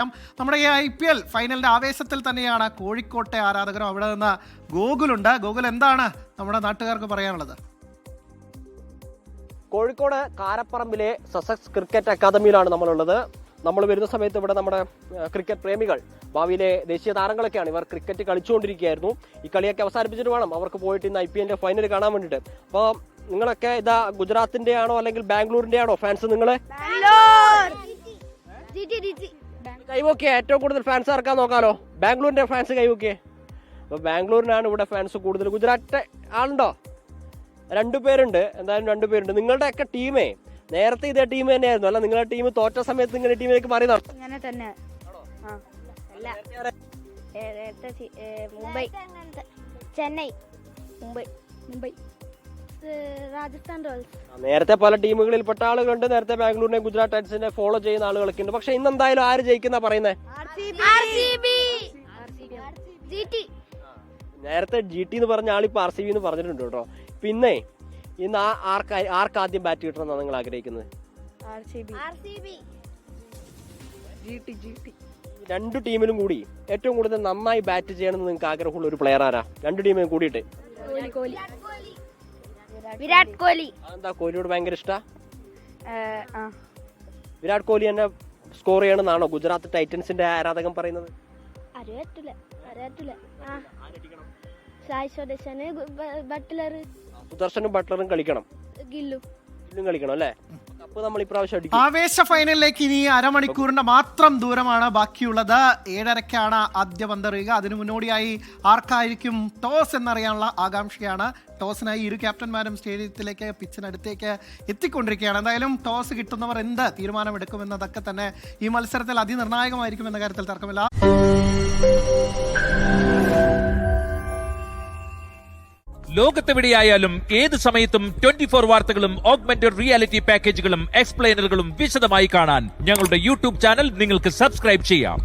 നമ്മുടെ ഈ IPL ഫൈനലിന്റെ ആവേശത്തിൽ തന്നെയാണ് കോഴിക്കോട്ടെ ആരാധകരും. അവിടെ നിന്ന് ഗോകുലുണ്ട്. ഗോകുൽ, എന്താണ് നമ്മുടെ നാട്ടുകാർക്ക് പറയാനുള്ളത്? കോഴിക്കോട് കാരപ്പറമ്പിലെ സസെക്സ് ക്രിക്കറ്റ് അക്കാദമിയിലാണ് നമ്മളുള്ളത്. നമ്മൾ വരുന്ന സമയത്ത് ഇവിടെ നമ്മുടെ ക്രിക്കറ്റ് പ്രേമികൾ, ഭാവിയിലെ ദേശീയ താരങ്ങളൊക്കെയാണ്. ഇവർ ക്രിക്കറ്റ് കളിച്ചുകൊണ്ടിരിക്കുകയായിരുന്നു. ഈ കളിയൊക്കെ അവസാനിപ്പിച്ചിട്ട് വേണം അവർക്ക് പോയിട്ട് ഇന്ന് IPL ഫൈനൽ കാണാൻ വേണ്ടിയിട്ട്. അപ്പോൾ നിങ്ങളൊക്കെ ഇതാ ഗുജറാത്തിന്റെ ആണോ അല്ലെങ്കിൽ ബാംഗ്ലൂരിന്റെ ആണോ ഫാൻസ്? നിങ്ങളെ കൈവോക്കിയ ഏറ്റവും കൂടുതൽ ഫാൻസ് ആർക്കാ നോക്കാലോ? ബാംഗ്ലൂരിന്റെ ഫാൻസ് കൈവോക്കിയേ. അപ്പൊ ബാംഗ്ലൂരിനാണ് ഇവിടെ ഫാൻസ് കൂടുതൽ. ഗുജറാത്ത് ആളുണ്ടോ? രണ്ടുപേരുണ്ട്. എന്തായാലും രണ്ടുപേരുണ്ട്. നിങ്ങളുടെ ഒക്കെ ടീമേ നേരത്തെ ഇതേ ടീം തന്നെയായിരുന്നു അല്ല? നിങ്ങളുടെ ടീം തോറ്റ സമയത്ത് നിങ്ങളുടെ ടീമിലേക്ക് മാറി അങ്ങനെ തന്നെ. മുംബൈ, ചെന്നൈ, മുംബൈ, രാജസ്ഥാൻ റോയൽസ്. നേരത്തെ പല ടീമുകളിൽപ്പെട്ട ആളുകളുണ്ട്. നേരത്തെ ബാംഗ്ലൂരിനെ ഗുജറാത്ത് ടൈറ്റൻസിനെ ഫോളോ ചെയ്യുന്ന ആളുകളൊക്കെ ഉണ്ട്. പക്ഷെ ഇന്ന് എന്തായാലും ആര് ജയിക്കുന്ന പറയുന്നത്? നേരത്തെ GT എന്ന് പറഞ്ഞ ആളിപ്പോ RCB എന്ന് പറഞ്ഞിട്ടുണ്ട് കേട്ടോ. പിന്നെ ഇന്ന് ആർക്കാദ്യം ബാറ്റ് കിട്ടണമെന്നാണ് നിങ്ങൾ ആഗ്രഹിക്കുന്നത്? രണ്ടു ടീമിലും കൂടി ഏറ്റവും കൂടുതൽ നന്നായി ബാറ്റ് ചെയ്യണമെന്ന് നിങ്ങൾക്ക് ആഗ്രഹമുള്ള ഒരു പ്ലെയർ ആരാ? രണ്ടു ടീമിലും കൂടിയിട്ട് വിരാട് കോഹ്ലി. എന്താ കോഹ്ലിയോട് ഭയങ്കര ഇഷ്ടാ? വിരാട് കോഹ്ലി തന്നെ സ്കോർ ചെയ്യണമെന്നാണോ ഗുജറാത്ത് ടൈറ്റൻസിന്റെ ആരാധകൻ പറയുന്നത്? സുദർശനും ബട്ട്ലറും കളിക്കണം, ഗില്ലും കളിക്കണം അല്ലേ? കപ്പ് നമ്മൾ ഇപ്രാവശ്യം ആവേശ ഫൈനലിലേക്ക് ഇനി അരമണിക്കൂറിന്റെ മാത്രം ദൂരമാണ് ബാക്കിയുള്ളത്. 7:30 ആദ്യ പന്തെറിയുക. അതിനു മുന്നോടിയായി ആർക്കായിരിക്കും ടോസ് എന്നറിയാനുള്ള ആകാംക്ഷയാണ്. ടോസിനായി ഇരു ക്യാപ്റ്റന്മാരും സ്റ്റേഡിയത്തിലേക്ക്, പിച്ചിനടുത്തേക്ക് എത്തിക്കൊണ്ടിരിക്കുകയാണ്. എന്തായാലും ടോസ് കിട്ടുന്നവർ എന്ത് തീരുമാനമെടുക്കുമെന്നതൊക്കെ തന്നെ ഈ മത്സരത്തിൽ അതിനിർണായകമായിരിക്കും എന്ന കാര്യത്തിൽ തർക്കമില്ല. ലോകത്തെവിടെയായാലും ഏത് സമയത്തും 24 വാർത്തകളും ഓഗ്മെന്റഡ് റിയാലിറ്റി പാക്കേജുകളും എക്സ്പ്ലെയിനറുകളും വിശദമായി കാണാൻ ഞങ്ങളുടെ YouTube ചാനൽ നിങ്ങൾക്ക് സബ്സ്ക്രൈബ് ചെയ്യാം.